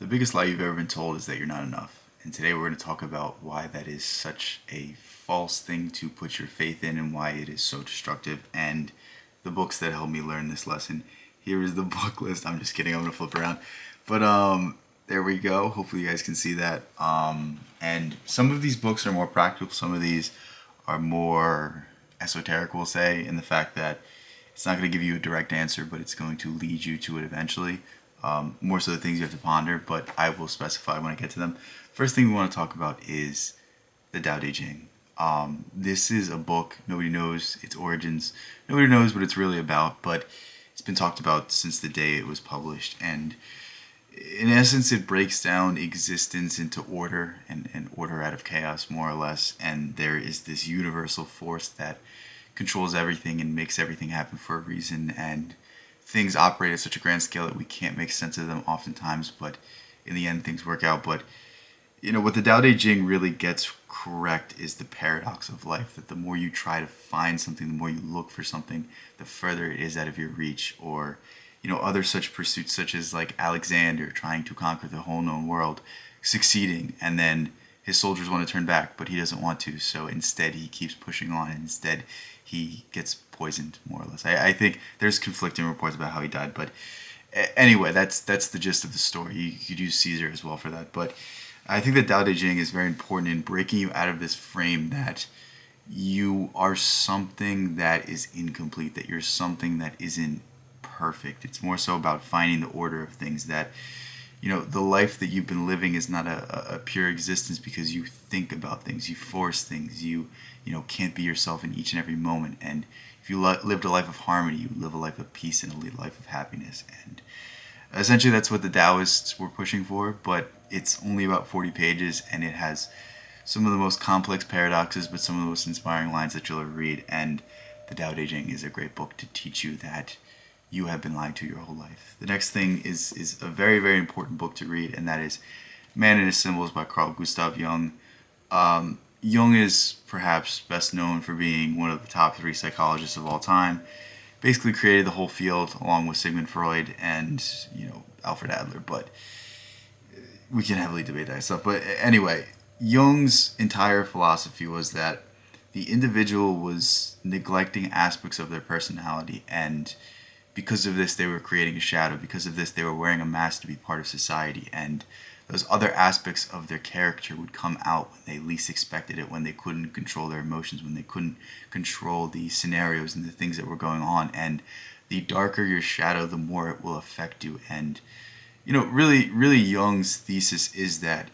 The biggest lie you've ever been told is that you're not enough. And today we're going to talk about why that is such a false thing to put your faith in and why it is so destructive and the books that helped me learn this lesson. Here is the book list. I'm just kidding. I'm going to flip around. But there we go. Hopefully you guys can see that. And some of these books are more practical. Some of these are more esoteric, we'll say, in the fact that it's not going to give you a direct answer, but it's going to lead you to it eventually. More so the things you have to ponder, but I will specify when I get to them. First thing we want to talk about is the Tao Te Ching. This is a book, nobody knows its origins, nobody knows what it's really about, but it's been talked about since the day it was published. And in essence, it breaks down existence into order and order out of chaos, more or less. And there is this universal force that controls everything and makes everything happen for a reason. And things operate at such a grand scale that we can't make sense of them oftentimes, but in the end, things work out. But what the Tao Te Ching really gets correct is the paradox of life. That the more you try to find something, the more you look for something, the further it is out of your reach. Or other such pursuits, such as like Alexander trying to conquer the whole known world, succeeding, and then his soldiers want to turn back, but he doesn't want to. So instead, he keeps pushing on, and instead, he gets poisoned, more or less. I think there's conflicting reports about how he died, but anyway, that's the gist of the story. You could use Caesar as well for that, but I think that Tao Te Ching is very important in breaking you out of this frame that you are something that is incomplete, that you're something that isn't perfect. It's more so about finding the order of things, that the life that you've been living is not a pure existence because you think about things, you force things, you can't be yourself in each and every moment. And if you lived a life of harmony, you live a life of peace and a life of happiness. And essentially that's what the Taoists were pushing for, but it's only about 40 pages and it has some of the most complex paradoxes, but some of the most inspiring lines that you'll ever read. And the Tao Te Ching is a great book to teach you that you have been lied to your whole life. The next thing is a very, very important book to read, and that is Man and His Symbols by Carl Gustav Jung. Jung is perhaps best known for being one of the top 3 psychologists of all time. Basically created the whole field along with Sigmund Freud and, Alfred Adler, but we can heavily debate that stuff. But anyway, Jung's entire philosophy was that the individual was neglecting aspects of their personality, and because of this, they were creating a shadow. Because of this, they were wearing a mask to be part of society. And those other aspects of their character would come out when they least expected it, when they couldn't control their emotions, when they couldn't control the scenarios and the things that were going on. And the darker your shadow, the more it will affect you. And, really Jung's thesis is that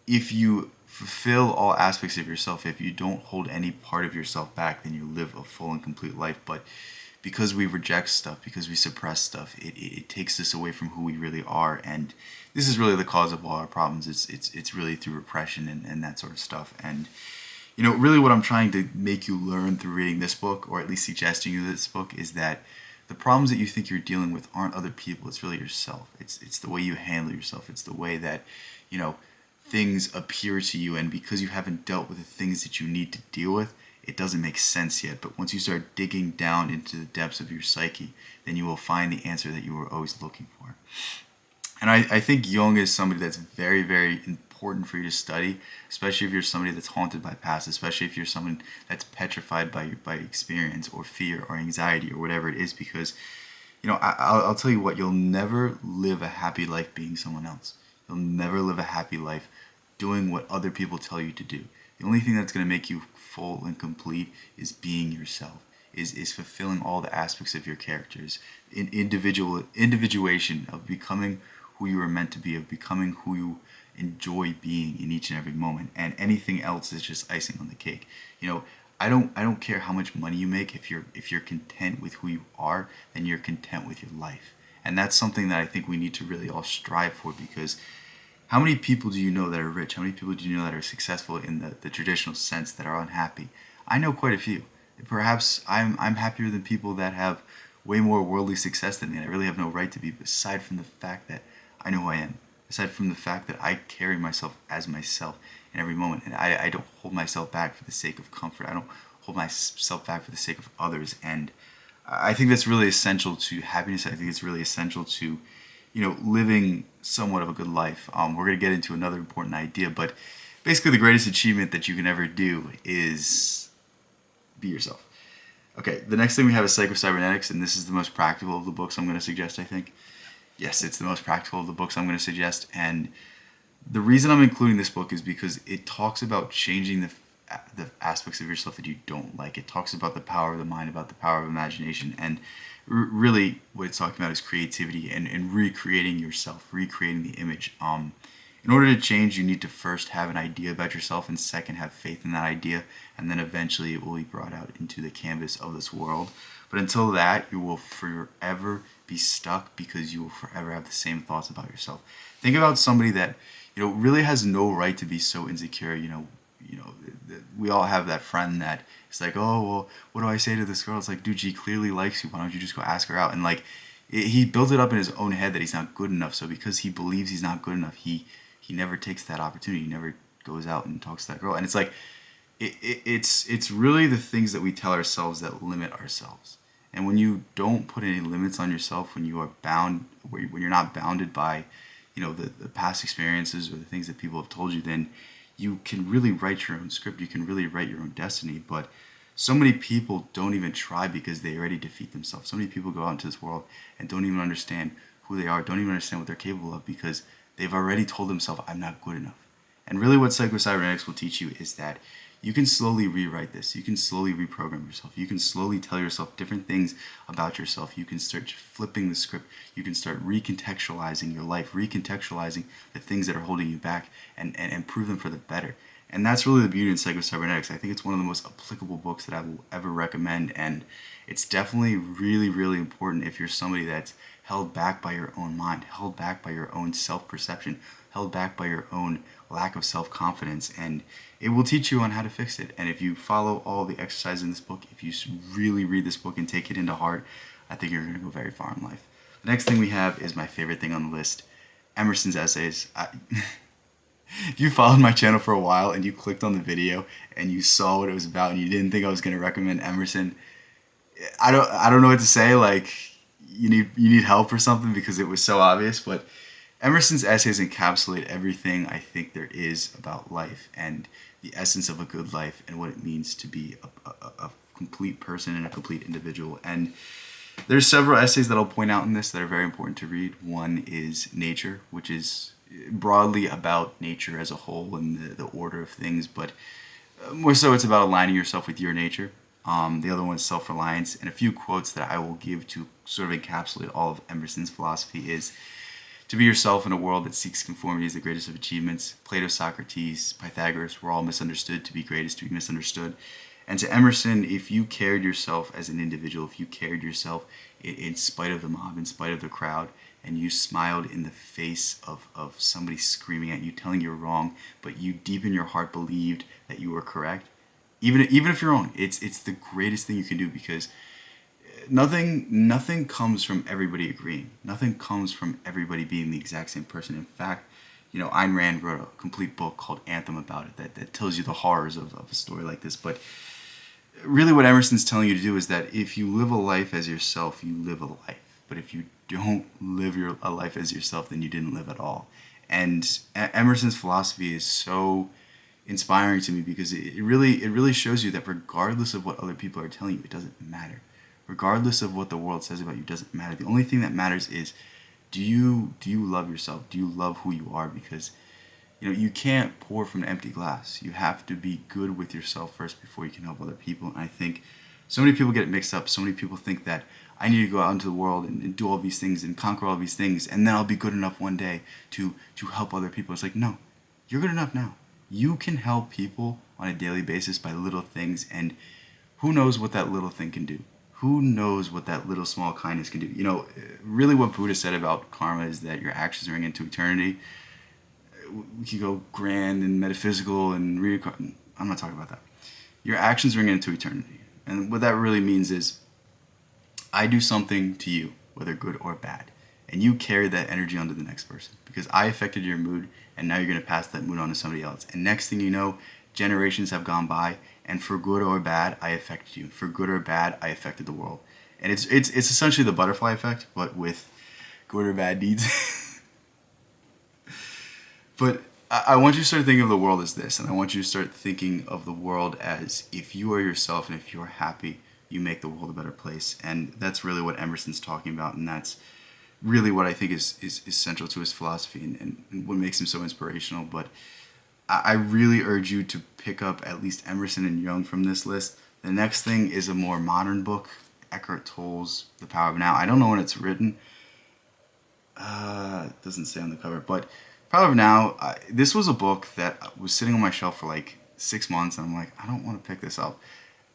if you fulfill all aspects of yourself, if you don't hold any part of yourself back, then you live a full and complete life. But because we reject stuff, because we suppress stuff, it takes us away from who we really are. And this is really the cause of all our problems. It's really through repression and that sort of stuff. And really what I'm trying to make you learn through reading this book, or at least suggesting you this book, is that the problems that you think you're dealing with aren't other people. It's really yourself. It's the way you handle yourself. It's the way that things appear to you, and because you haven't dealt with the things that you need to deal with, it doesn't make sense yet. But once you start digging down into the depths of your psyche, then you will find the answer that you were always looking for. And I think Jung is somebody that's very, very important for you to study, especially if you're somebody that's haunted by past, especially if you're someone that's petrified by experience or fear or anxiety or whatever it is, because I'll tell you what, you'll never live a happy life being someone else. You'll never live a happy life doing what other people tell you to do. The only thing that's going to make you full and complete is being yourself, is fulfilling all the aspects of your characters, individuation of becoming who you were meant to be, of becoming who you enjoy being in each and every moment. And anything else is just icing on the cake. I don't care how much money you make. If you're content with who you are, then you're content with your life. And that's something that I think we need to really all strive for, because how many people do you know that are rich? How many people do you know that are successful in the traditional sense that are unhappy? I know quite a few. Perhaps I'm happier than people that have way more worldly success than me. I really have no right to be, aside from the fact that I know who I am. Aside from the fact that I carry myself as myself in every moment. And I don't hold myself back for the sake of comfort. I don't hold myself back for the sake of others. And I think that's really essential to happiness. I think it's really essential to living somewhat of a good life. We're going to get into another important idea, but basically the greatest achievement that you can ever do is be yourself. Okay, the next thing we have is psychocybernetics, and this is the most practical of the books I'm going to suggest, I think. Yes, it's the most practical of the books I'm going to suggest, and the reason I'm including this book is because it talks about changing the aspects of yourself that you don't like. It talks about the power of the mind, about the power of imagination, and really what it's talking about is creativity and recreating yourself, recreating the image. In order to change, you need to first have an idea about yourself, and second, have faith in that idea, and then eventually it will be brought out into the canvas of this world. But until that, you will forever be stuck because you will forever have the same thoughts about yourself. Think about somebody that really has no right to be so insecure. We all have that friend that is like, oh well, what do I say to this girl? It's like, dude, she clearly likes you. Why don't you just go ask her out? And like, he built it up in his own head that he's not good enough. So because he believes he's not good enough, he never takes that opportunity. He never goes out and talks to that girl. And it's like, it's really the things that we tell ourselves that limit ourselves. And when you don't put any limits on yourself, when you are bound, when you're not bounded by, the past experiences or the things that people have told you, then you can really write your own script. You can really write your own destiny. But so many people don't even try because they already defeat themselves. So many people go out into this world and don't even understand who they are, don't even understand what they're capable of because they've already told themselves, I'm not good enough. And really what psychocybernetics will teach you is that you can slowly rewrite this. You can slowly reprogram yourself. You can slowly tell yourself different things about yourself. You can start flipping the script. You can start recontextualizing your life, recontextualizing the things that are holding you back and improve them for the better. And that's really the beauty in psychocybernetics. I think it's one of the most applicable books that I will ever recommend. And it's definitely really, really important if you're somebody that's held back by your own mind, held back by your own self-perception, held back by your own lack of self-confidence, and it will teach you on how to fix it. And if you follow all the exercises in this book, if you really read this book and take it into heart, I think you're going to go very far in life. The next thing we have is my favorite thing on the list, Emerson's essays. If you followed my channel for a while and you clicked on the video and you saw what it was about and you didn't think I was going to recommend Emerson, I don't know what to say. Like, you need help or something because it was so obvious. But Emerson's essays encapsulate everything I think there is about life and the essence of a good life and what it means to be a complete person and a complete individual. And there's several essays that I'll point out in this that are very important to read. One is Nature, which is broadly about nature as a whole and the order of things, but more so it's about aligning yourself with your nature. The other one is Self-Reliance, and a few quotes that I will give to sort of encapsulate all of Emerson's philosophy is: to be yourself in a world that seeks conformity is the greatest of achievements. Plato, Socrates, Pythagoras were all misunderstood. To be great is to be misunderstood. And to Emerson, if you carried yourself as an individual, if you carried yourself in spite of the mob, in spite of the crowd, and you smiled in the face of somebody screaming at you, telling you wrong, but you deep in your heart believed that you were correct, even if you're wrong, it's the greatest thing you can do, because nothing comes from everybody agreeing. Nothing comes from everybody being the exact same person. In fact, Ayn Rand wrote a complete book called Anthem about it that tells you the horrors of a story like this. But really what Emerson's telling you to do is that if you live a life as yourself, you live a life. But if you don't live a life as yourself, then you didn't live at all. And Emerson's philosophy is so inspiring to me because it really shows you that regardless of what other people are telling you, it doesn't matter. Regardless of what the world says about you, it doesn't matter. The only thing that matters is, do you love yourself? Do you love who you are? Because you can't pour from an empty glass. You have to be good with yourself first before you can help other people. And I think so many people get it mixed up. So many people think that I need to go out into the world and do all these things and conquer all these things, and then I'll be good enough one day to help other people. It's like, no, you're good enough now. You can help people on a daily basis by little things, and who knows what that little thing can do? Who knows what that little small kindness can do? Really what Buddha said about karma is that your actions ring into eternity. We could go grand and metaphysical and I'm not talking about that. Your actions ring into eternity. And what that really means is, I do something to you, whether good or bad, and you carry that energy onto the next person because I affected your mood, and now you're going to pass that mood on to somebody else. And next thing you know, generations have gone by, and for good or bad, I affected you. For good or bad, I affected the world. And it's essentially the butterfly effect, but with good or bad deeds. But I want you to start thinking of the world as this, and I want you to start thinking of the world as if you are yourself and if you're happy, you make the world a better place. And that's really what Emerson's talking about, and that's really what I think is central to his philosophy and what makes him so inspirational. But I really urge you to pick up at least Emerson and Young from this list. The next thing is a more modern book, Eckhart Tolle's The Power of Now. I don't know when it's written. It doesn't say on the cover, but Power of Now, this was a book that was sitting on my shelf for like 6 months, and I'm like, I don't want to pick this up.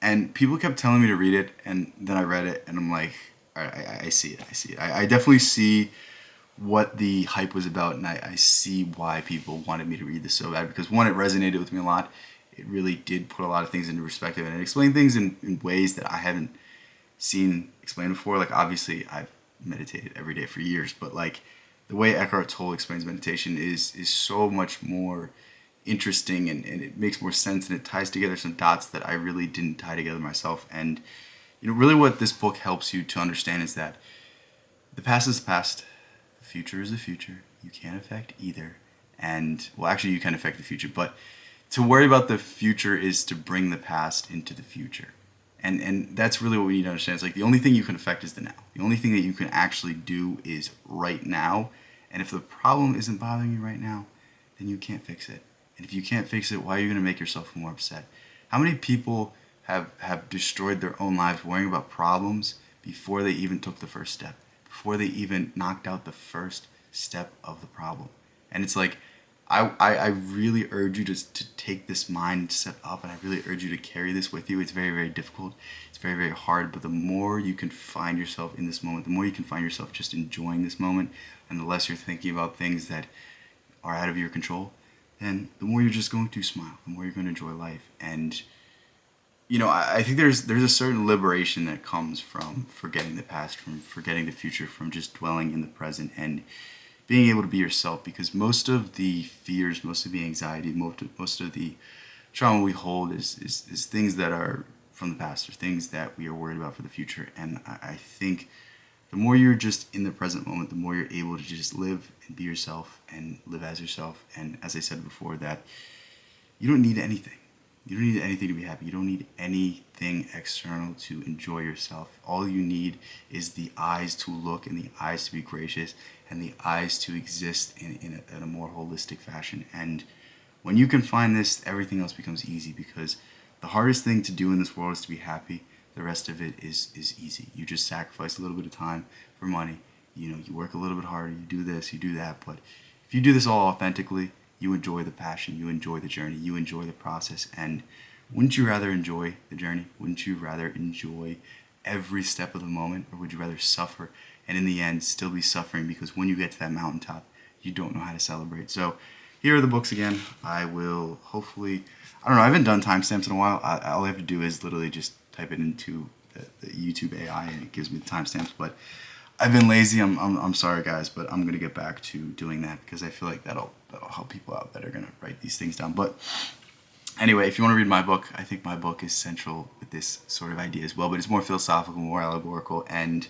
And people kept telling me to read it, and then I read it, and I'm like, all right, I see it. I definitely see what the hype was about, and I see why people wanted me to read this so bad, because one, it resonated with me a lot. It really did put a lot of things into perspective, and it explained things in ways that I haven't seen explained before. Like, obviously, I've meditated every day for years, but like the way Eckhart Tolle explains meditation is so much more interesting, and it makes more sense, and it ties together some dots that I really didn't tie together myself. And really what this book helps you to understand is that the past is the past, the future is the future. You can't affect either. And, well, actually you can affect the future, but to worry about the future is to bring the past into the future. And that's really what we need to understand. It's like the only thing you can affect is the now. The only thing that you can actually do is right now. And if the problem isn't bothering you right now, then you can't fix it. And if you can't fix it, why are you going to make yourself more upset? How many people have destroyed their own lives worrying about problems before they even took the first step, before they even knocked out the first step of the problem? And it's like, I really urge you to take this mindset up, and I really urge you to carry this with you. It's very, very difficult. It's very, very hard. But the more you can find yourself in this moment, the more you can find yourself just enjoying this moment, and the less you're thinking about things that are out of your control, then the more you're just going to smile, the more you're going to enjoy life. And I think there's a certain liberation that comes from forgetting the past, from forgetting the future, from just dwelling in the present and being able to be yourself. Because most of the fears, most of the anxiety, most of the trauma we hold is things that are from the past, or things that we are worried about for the future. And I think the more you're just in the present moment, the more you're able to just live and be yourself and live as yourself. And as I said before, that you don't need anything. You don't need anything to be happy. You don't need anything external to enjoy yourself. All you need is the eyes to look, and the eyes to be gracious, and the eyes to exist in a more holistic fashion. And when you can find this, everything else becomes easy, because the hardest thing to do in this world is to be happy. The rest of it is easy. You just sacrifice a little bit of time for money. You work a little bit harder. You do this, you do that. But if you do this all authentically, you enjoy the passion, you enjoy the journey, you enjoy the process. And wouldn't you rather enjoy the journey? Wouldn't you rather enjoy every step of the moment? Or would you rather suffer and in the end still be suffering, because when you get to that mountaintop, you don't know how to celebrate? So here are the books again. I will hopefully, I don't know, I haven't done timestamps in a while. All I have to do is literally just type it into the YouTube AI, and it gives me the timestamps. But I've been lazy. I'm sorry, guys, but I'm gonna get back to doing that, because I feel like that'll help people out that are gonna write these things down. But anyway, if you want to read my book, I think my book is central with this sort of idea as well. But it's more philosophical, more allegorical, and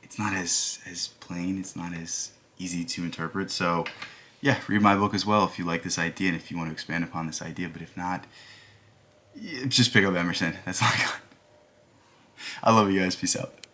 it's not as plain. It's not as easy to interpret. So yeah, read my book as well if you like this idea and if you want to expand upon this idea. But if not, just pick up Emerson. That's all I got. I love you guys. Peace out.